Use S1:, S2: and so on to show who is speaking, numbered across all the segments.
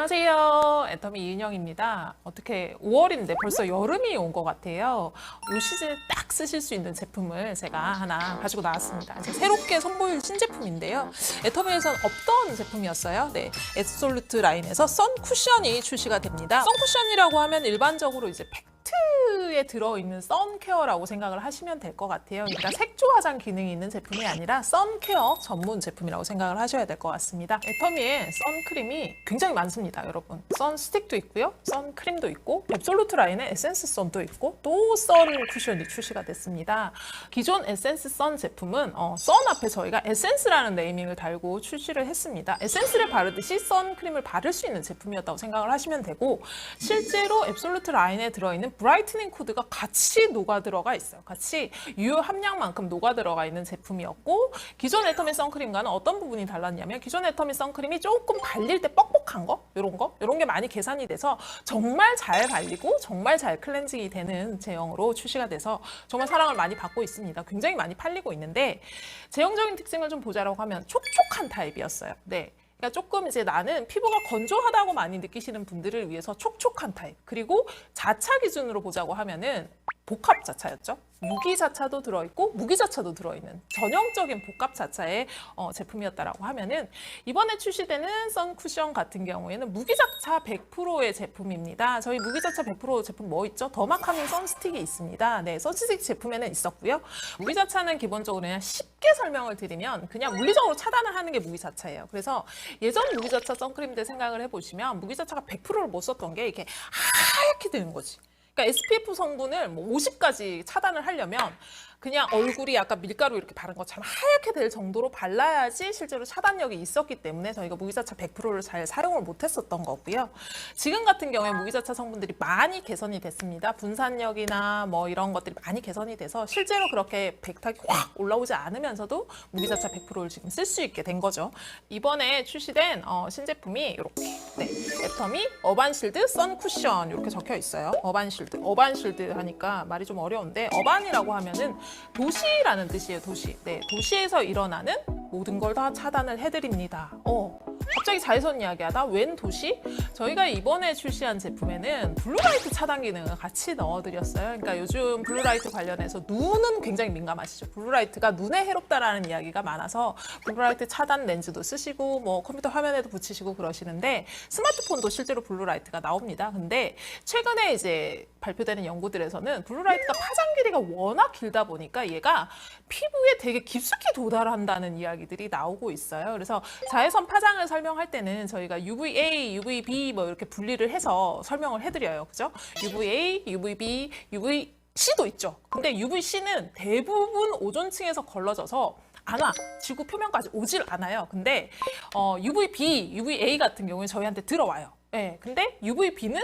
S1: 안녕하세요. 애터미 이은영입니다. 어떻게 5월인데 벌써 여름이 온 것 같아요. 이 시즌에 딱 쓰실 수 있는 제품을 제가 하나 가지고 나왔습니다. 이제 새롭게 선보일 신제품인데요. 애터미에서는 없던 제품이었어요. 네, 앱솔루트 라인에서 선 쿠션이 출시가 됩니다. 선 쿠션이라고 하면 일반적으로 이제 팩트에 들어있는 선케어라고 생각을 하시면 될 것 같아요. 그러니까 색조 화장 기능이 있는 제품이 아니라 선케어 전문 제품이라고 생각을 하셔야 될 것 같습니다. 애터미에 선크림이 굉장히 많습니다, 여러분. 선스틱도 있고요, 선크림도 있고, 앱솔루트 라인에 에센스 선도 있고, 또 선 쿠션이 출시가 됐습니다. 기존 에센스 선 제품은 선 앞에 저희가 에센스라는 네이밍을 달고 출시를 했습니다. 에센스를 바르듯이 선크림을 바를 수 있는 제품이었다고 생각을 하시면 되고, 실제로 앱솔루트 라인에 들어있는 브라이트닝 코드가 같이 녹아 들어가 있어요. 같이 유효 함량만큼 녹아 들어가 있는 제품이었고, 기존 애터미 선크림과는 어떤 부분이 달랐냐면, 기존 애터미 선크림이 조금 발릴 때 뻑뻑한 거, 이런 게 많이 개선이 돼서 정말 잘 발리고 정말 잘 클렌징이 되는 제형으로 출시가 돼서 정말 사랑을 많이 받고 있습니다. 굉장히 많이 팔리고 있는데, 제형적인 특징을 좀 보자라고 하면 촉촉한 타입이었어요. 네. 그러니까 조금 이제 나는 피부가 건조하다고 많이 느끼시는 분들을 위해서 촉촉한 타입. 그리고 자차 기준으로 보자고 하면은 복합 자차였죠. 무기자차도 들어있고 무기자차도 들어있는 전형적인 복합 자차의 제품이었다라고 하면은, 이번에 출시되는 선쿠션 같은 경우에는 무기자차 100%의 제품입니다. 저희 무기자차 100% 제품 뭐 있죠? 더마카밍 선스틱이 있습니다. 네, 선스틱 제품에는 있었고요. 무기자차는 기본적으로 그냥 쉽게 설명을 드리면 그냥 물리적으로 차단을 하는 게 무기자차예요. 그래서 예전 무기자차 선크림들 생각을 해보시면 무기자차가 100%를 못 썼던 게 이렇게 하얗게 되는 거지. 그러니까 SPF 성분을 뭐 50까지 차단을 하려면 그냥 얼굴이 약간 밀가루 이렇게 바른 것처럼 하얗게 될 정도로 발라야지 실제로 차단력이 있었기 때문에 저희가 무기자차 100%를 잘 사용을 못했었던 거고요. 지금 같은 경우에 무기자차 성분들이 많이 개선이 됐습니다. 분산력이나 뭐 이런 것들이 많이 개선이 돼서 실제로 그렇게 백탁이 확 올라오지 않으면서도 무기자차 100%를 지금 쓸 수 있게 된 거죠. 이번에 출시된 신제품이 이렇게, 네, 애터미 어반실드 선쿠션 이렇게 적혀 있어요. 어반실드 하니까 말이 좀 어려운데, 어반이라고 하면은 도시라는 뜻이에요. 도시. 네, 도시에서 일어나는 모든 걸 다 차단을 해드립니다. 갑자기 자외선 이야기하다 웬 도시? 저희가 이번에 출시한 제품에는 블루라이트 차단 기능을 같이 넣어드렸어요. 그러니까 요즘 블루라이트 관련해서 눈은 굉장히 민감하시죠. 블루라이트가 눈에 해롭다라는 이야기가 많아서 블루라이트 차단 렌즈도 쓰시고 뭐 컴퓨터 화면에도 붙이시고 그러시는데, 스마트폰도 실제로 블루라이트가 나옵니다. 근데 최근에 이제 발표되는 연구들에서는 블루라이트가 파장 길이가 워낙 길다 보니까 얘가 피부에 되게 깊숙이 도달한다는 이야기들이 나오고 있어요. 그래서 자외선 파장을 설명할 때는 저희가 UVA, UVB 뭐 이렇게 분리를 해서 설명을 해드려요. 그죠? UVA, UVB, UVC도 있죠. 근데 UVC는 대부분 오존층에서 걸러져서 안 와. 지구 표면까지 오질 않아요. 근데 UVB, UVA 같은 경우에 저희한테 들어와요. 네, 근데 UVB는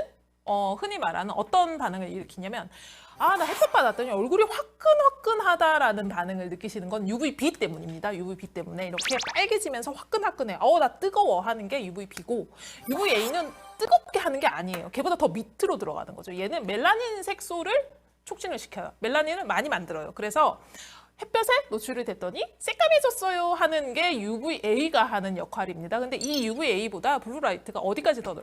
S1: 흔히 말하는 어떤 반응을 일으키냐면, 나 햇볕 받았더니 얼굴이 화끈화끈하다라는 반응을 느끼시는 건 UVB 때문입니다. UVB 때문에 이렇게 빨개지면서 화끈화끈해. 나 뜨거워 하는 게 UVB고, UVA는 뜨겁게 하는 게 아니에요. 걔보다 더 밑으로 들어가는 거죠. 얘는 멜라닌 색소를 촉진을 시켜요. 멜라닌을 많이 만들어요. 그래서 햇볕에 노출이 됐더니 새까매졌어요 하는 게 UVA가 하는 역할입니다. 근데 이 UVA보다 블루라이트가 어디까지 더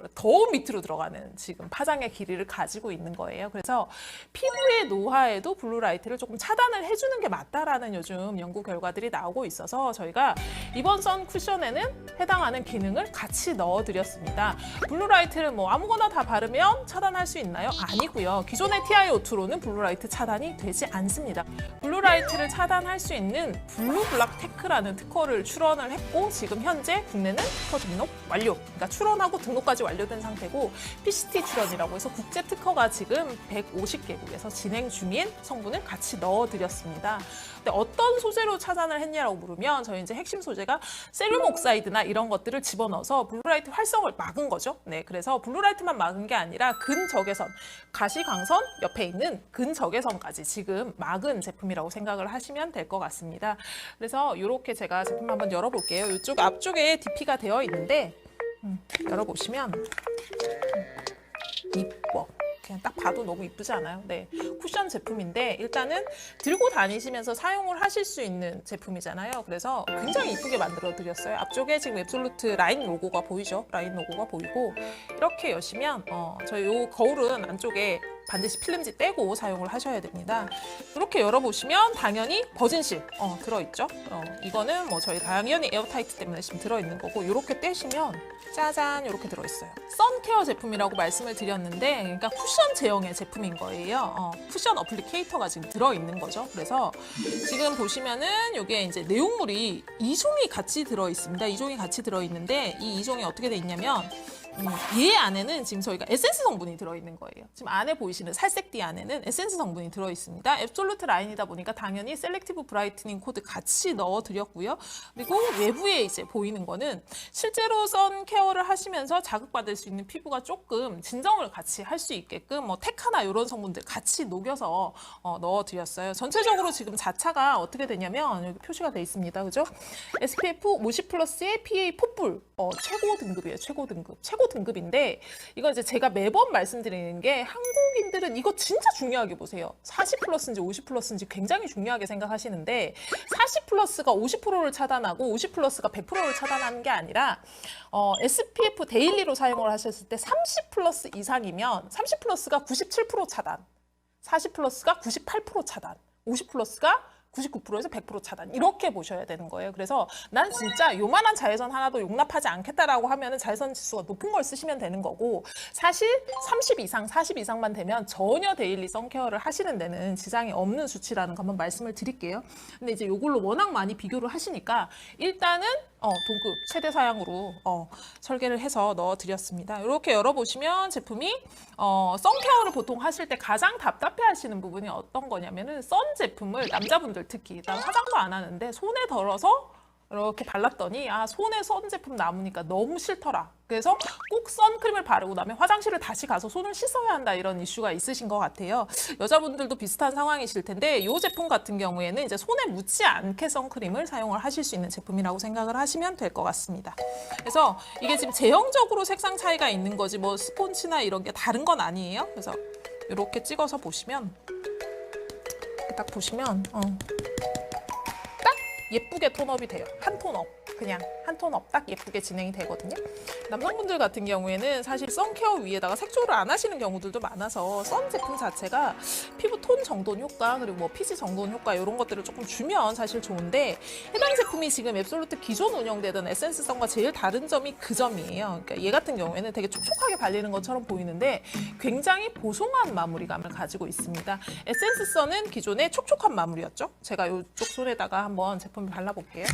S1: 밑으로 들어가는 지금 파장의 길이를 가지고 있는 거예요. 그래서 피부의 노화에도 블루라이트를 조금 차단을 해주는 게 맞다라는 요즘 연구 결과들이 나오고 있어서 저희가 이번 선 쿠션에는 해당하는 기능을 같이 넣어드렸습니다. 블루라이트를 뭐 아무거나 다 바르면 차단할 수 있나요? 아니고요. 기존의 TiO2로는 블루라이트 차단이 되지 않습니다. 블루라이트를 차단할 수 있는 블루블락 테크라는 특허를 출원을 했고, 지금 현재 국내는 특허 등록 완료. 그러니까 출원하고 등록까지 완료된 상태고, PCT 출원이라고 해서 국제 특허가 지금 150개국에서 진행 중인 성분을 같이 넣어드렸습니다. 근데 어떤 소재로 차단을 했냐라고 물으면, 저희 이제 핵심 소재가 셀륨 옥사이드나 이런 것들을 집어넣어서 블루라이트 활성을 막은 거죠. 네, 그래서 블루라이트만 막은 게 아니라 근적외선, 가시광선 옆에 있는 근적외선까지 지금 막은 제품이라고 생각을 하시면 될 것 같습니다. 그래서 이렇게 제가 제품 한번 열어볼게요. 이쪽 앞쪽에 DP가 되어 있는데, 열어보시면 이뻐. 그냥 딱 봐도 너무 이쁘지 않아요? 네, 쿠션 제품인데 일단은 들고 다니시면서 사용을 하실 수 있는 제품이잖아요. 그래서 굉장히 이쁘게 만들어 드렸어요. 앞쪽에 지금 앱솔루트 라인 로고가 보이죠? 라인 로고가 보이고 이렇게 여시면 저희 요 거울은 안쪽에 반드시 필름지 떼고 사용을 하셔야 됩니다. 이렇게 열어보시면 당연히 버진실 들어있죠. 이거는 뭐 저희 당연히 에어타이트 때문에 지금 들어있는 거고 이렇게 떼시면 짜잔 이렇게 들어있어요. 선케어 제품이라고 말씀을 드렸는데 그러니까 쿠션 제형의 제품인 거예요. 쿠션 어플리케이터가 지금 들어있는 거죠. 그래서 지금 보시면은 이게 이제 내용물이 2종이 같이 들어있습니다. 2종이 같이 들어있는데 이 2종이 어떻게 돼 있냐면 얘 안에는 지금 저희가 에센스 성분이 들어있는 거예요. 지금 안에 보이시는 살색띠 안에는 에센스 성분이 들어있습니다. 앱솔루트 라인이다 보니까 당연히 셀렉티브 브라이트닝 코드 같이 넣어드렸고요. 그리고 외부에 이제 보이는 거는 실제로 선케어를 하시면서 자극받을 수 있는 피부가 조금 진정을 같이 할 수 있게끔 뭐 테카나 이런 성분들 같이 녹여서 넣어드렸어요. 전체적으로 지금 자차가 어떻게 되냐면 여기 표시가 돼 있습니다. 그죠? SPF 50+의 PA 폭불 최고 등급이에요. 최고 등급. 최고 등급인데 이건 이제 제가 매번 말씀드리는 게 한국인들은 이거 진짜 중요하게 보세요. 40+인지 50+인지 굉장히 중요하게 생각하시는데 40+가 50%를 차단하고 50+가 100%를 차단하는 게 아니라 SPF 데일리로 사용을 하셨을 때 30+ 이상이면 30+가 97% 차단, 40+가 98% 차단, 50+가 99%에서 100% 차단 이렇게 보셔야 되는 거예요. 그래서 난 진짜 요만한 자외선 하나도 용납하지 않겠다라고 하면은 자외선 지수가 높은 걸 쓰시면 되는 거고 사실 30 이상, 40 이상만 되면 전혀 데일리 선케어를 하시는 데는 지장이 없는 수치라는 거 한번 말씀을 드릴게요. 근데 이제 요걸로 워낙 많이 비교를 하시니까 일단은 동급 최대 사양으로 설계를 해서 넣어드렸습니다. 이렇게 열어보시면 제품이 선케어를 보통 하실 때 가장 답답해하시는 부분이 어떤 거냐면은 선 제품을 남자분들 특히 난 화장도 안 하는데 손에 덜어서 이렇게 발랐더니 손에 선 제품 남으니까 너무 싫더라. 그래서 꼭 선크림을 바르고 나면 화장실을 다시 가서 손을 씻어야 한다 이런 이슈가 있으신 것 같아요. 여자분들도 비슷한 상황이실 텐데 이 제품 같은 경우에는 이제 손에 묻지 않게 선크림을 사용을 하실 수 있는 제품이라고 생각을 하시면 될 것 같습니다. 그래서 이게 지금 제형적으로 색상 차이가 있는 거지 뭐 스폰지나 이런 게 다른 건 아니에요. 그래서 이렇게 찍어서 보시면 이렇게 딱 보시면 예쁘게 톤업이 돼요. 한 톤업. 그냥 한 톤업 딱 예쁘게 진행이 되거든요. 남성분들 같은 경우에는 사실 선케어 위에다가 색조를 안 하시는 경우들도 많아서 선 제품 자체가 피부 톤 정돈 효과 그리고 뭐 피지 정돈 효과 이런 것들을 조금 주면 사실 좋은데 해당 제품이 지금 앱솔루트 기존 운영되던 에센스선과 제일 다른 점이 그 점이에요. 그러니까 얘 같은 경우에는 되게 촉촉하게 발리는 것처럼 보이는데 굉장히 보송한 마무리감을 가지고 있습니다. 에센스선은 기존에 촉촉한 마무리였죠. 제가 이쪽 손에다가 한번 제품을 발라볼게요.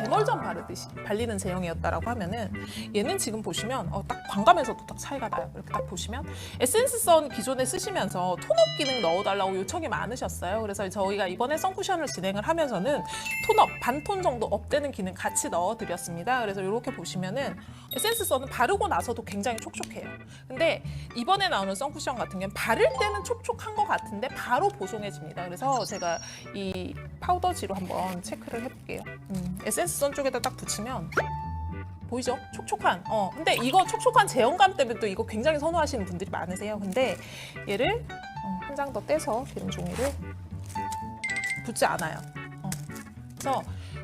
S1: 이멀전 바르듯이 발리는 제형이었다라고 하면은 얘는 지금 보시면 딱 광감에서도 딱 차이가 나요. 이렇게 딱 보시면 에센스선 기존에 쓰시면서 톤업 기능 넣어달라고 요청이 많으셨어요. 그래서 저희가 이번에 선쿠션을 진행을 하면서는 톤업 반톤 정도 업되는 기능 같이 넣어드렸습니다. 그래서 이렇게 보시면은 에센스선은 바르고 나서도 굉장히 촉촉해요. 근데 이번에 나오는 선쿠션 같은 경우는 바를 때는 촉촉한 것 같은데 바로 보송해집니다. 그래서 제가 이 파우더지로 한번 체크를 해볼게요. 에센스선 쪽에다 딱 붙이면 보이죠? 촉촉한. 근데 이거 촉촉한 제형감 때문에 또 이거 굉장히 선호하시는 분들이 많으세요. 근데 얘를 한 장 더 떼서 기름 종이를 붙지 않아요. 그래서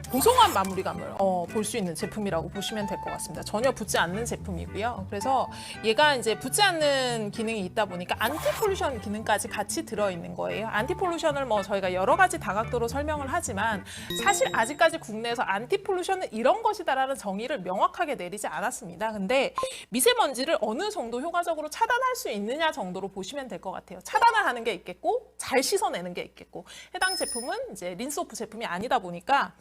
S1: 보송한 마무리감을 볼 수 있는 제품이라고 보시면 될 것 같습니다. 전혀 붙지 않는 제품이고요. 그래서 얘가 이제 붙지 않는 기능이 있다 보니까 안티폴루션 기능까지 같이 들어있는 거예요. 안티폴루션을 뭐 저희가 여러 가지 다각도로 설명을 하지만 사실 아직까지 국내에서 안티폴루션은 이런 것이다라는 정의를 명확하게 내리지 않았습니다. 근데 미세먼지를 어느 정도 효과적으로 차단할 수 있느냐 정도로 보시면 될 것 같아요. 차단을 하는 게 있겠고 잘 씻어내는 게 있겠고 해당 제품은 이제 린스오프 제품이 아니다 보니까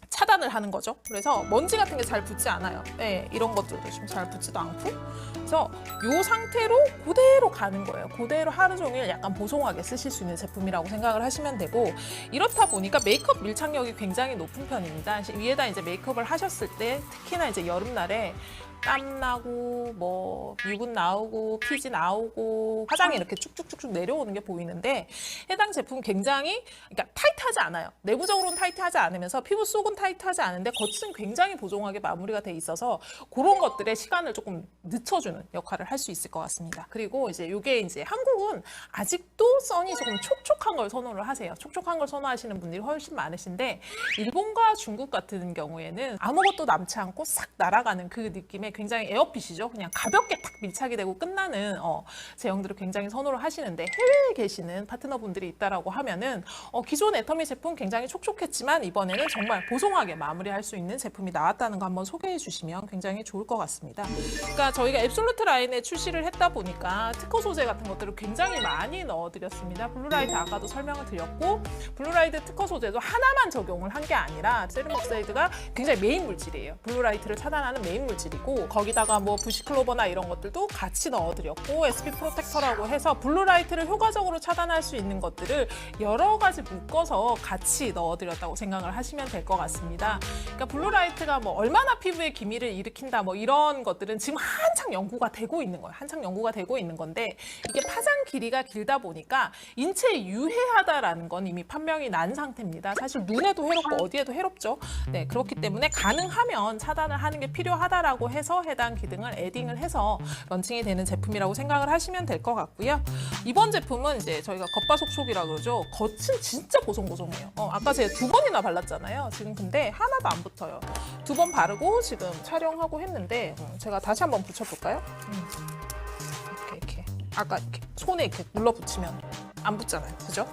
S1: 차단을 하는 거죠. 그래서 먼지 같은 게 잘 붙지 않아요. 네, 이런 것들도 좀 잘 붙지도 않고. 그래서 이 상태로 그대로 가는 거예요. 그대로 하루 종일 약간 보송하게 쓰실 수 있는 제품이라고 생각을 하시면 되고 이렇다 보니까 메이크업 밀착력이 굉장히 높은 편입니다. 위에다 이제 메이크업을 하셨을 때 특히나 이제 여름날에 땀 나고 뭐 유분 나오고 피지 나오고 화장이 이렇게 쭉쭉쭉쭉 내려오는 게 보이는데 해당 제품 굉장히 그러니까 타이트하지 않아요. 내부적으로는 타이트하지 않으면서 피부 속은 타이트하지 않은데 겉은 굉장히 보송하게 마무리가 돼 있어서 그런 것들의 시간을 조금 늦춰주는 역할을 할 수 있을 것 같습니다. 그리고 이게 이제 한국은 아직도 선이 조금 촉촉한 걸 선호를 하세요. 촉촉한 걸 선호하시는 분들이 훨씬 많으신데 일본과 중국 같은 경우에는 아무것도 남지 않고 싹 날아가는 그 느낌의 굉장히 에어핏이죠. 그냥 가볍게 탁 밀착이 되고 끝나는 제형들을 굉장히 선호를 하시는데 해외에 계시는 파트너분들이 있다라고 하면은 기존 애터미 제품 굉장히 촉촉했지만 이번에는 정말 보송하게 마무리할 수 있는 제품이 나왔다는 거 한번 소개해 주시면 굉장히 좋을 것 같습니다. 그러니까 저희가 앱솔루트 라인에 출시를 했다 보니까 특허 소재 같은 것들을 굉장히 많이 넣어드렸습니다. 블루라이트 아까도 설명을 드렸고 블루라이트 특허 소재도 하나만 적용을 한 게 아니라 세rum 옥사이드가 굉장히 메인 물질이에요. 블루라이트를 차단하는 메인 물질이고 거기다가 뭐 부시클로버나 이런 것들도 같이 넣어드렸고 SP 프로텍터라고 해서 블루라이트를 효과적으로 차단할 수 있는 것들을 여러 가지 묶어서 같이 넣어드렸다고 생각을 하시면 될 것 같습니다. 그러니까 블루라이트가 뭐 얼마나 피부에 기미를 일으킨다 뭐 이런 것들은 지금 한창 연구가 되고 있는 거예요. 한창 연구가 되고 있는 건데 이게 파장 길이가 길다 보니까 인체에 유해하다라는 건 이미 판명이 난 상태입니다. 사실 눈에도 해롭고 어디에도 해롭죠. 네, 그렇기 때문에 가능하면 차단을 하는 게 필요하다라고 해서 해당 기능을 에딩을 해서 런칭이 되는 제품이라고 생각을 하시면 될 것 같고요. 이번 제품은 이제 저희가 겉바속촉이라 그러죠. 겉은 진짜 보송보송해요. 아까 제가 2번이나 발랐잖아요. 지금 근데 하나도 안 붙어요. 2번 바르고 지금 촬영하고 했는데 제가 다시 한번 붙여볼까요? 이렇게 아까 이렇게 손에 이렇게 눌러 붙이면 안 붙잖아요. 그죠?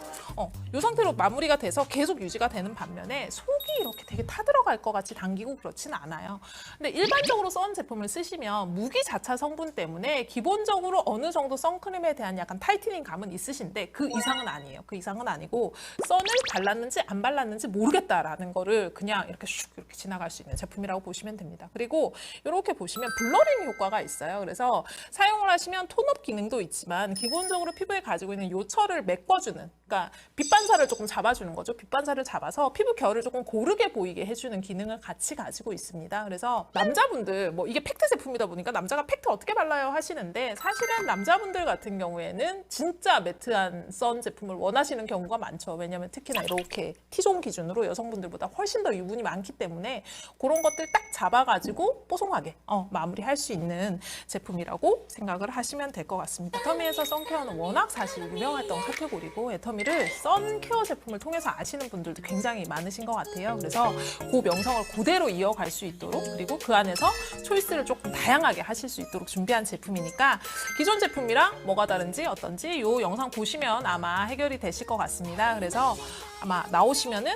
S1: 이 상태로 마무리가 돼서 계속 유지가 되는 반면에 속이 이렇게 되게 타들어갈 것 같이 당기고 그렇진 않아요. 근데 일반적으로 선 제품을 쓰시면 무기자차 성분 때문에 기본적으로 어느 정도 선크림에 대한 약간 타이트닝 감은 있으신데 그 이상은 아니에요. 그 이상은 아니고 선을 발랐는지 안 발랐는지 모르겠다라는 거를 그냥 이렇게 슉 이렇게 지나갈 수 있는 제품이라고 보시면 됩니다. 그리고 이렇게 보시면 블러링 효과가 있어요. 그래서 사용을 하시면 톤업 기능도 있지만 기본적으로 피부에 가지고 있는 요철을 메꿔주는 그러니까 빛 반사를 조금 잡아주는 거죠. 빛 반사를 잡아서 피부 결을 조금 고르게 보이게 해주는 기능을 같이 가지고 있습니다. 그래서 남자분들 뭐 이게 팩트 제품이다 보니까 남자가 팩트 어떻게 발라요 하시는데 사실은 남자분들 같은 경우에는 진짜 매트한 선 제품을 원하시는 경우가 많죠. 왜냐하면 특히나 이렇게 T존 기준으로 여성분들보다 훨씬 더 유분이 많기 때문에 그런 것들 딱 잡아가지고 뽀송하게 마무리할 수 있는 제품이라고 생각을 하시면 될 것 같습니다. 애터미에서 선케어는 워낙 사실 유명했던 카테고리고 애터미를 선케어 제품을 통해서 아시는 분들도 굉장히 많으신 것 같아요. 그래서 그 명성을 그대로 이어갈 수 있도록 그리고 그 안에서 초이스를 조금 다양하게 하실 수 있도록 준비한 제품이니까 기존 제품이랑 뭐가 다른지 어떤지 이 영상 보시면 아마 해결이 되실 것 같습니다. 그래서 아마 나오시면은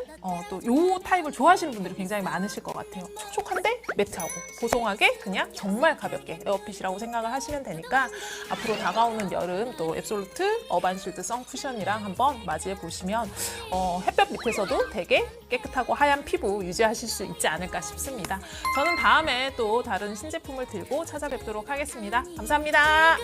S1: 또 이 타입을 좋아하시는 분들이 굉장히 많으실 것 같아요. 촉촉한데 매트하고 보송하게 그냥 정말 가볍게 에어핏이라고 생각을 하시면 되니까 앞으로 다가오는 여름 또 앱솔루트 어반실드 선 쿠션이랑 한번 맞이해 보시면 햇볕 밑에서도 되게 깨끗하고 하얀 피부 유지하실 수 있지 않을까 싶습니다. 저는 다음에 또 다른 신제품을 들고 찾아뵙도록 하겠습니다. 감사합니다.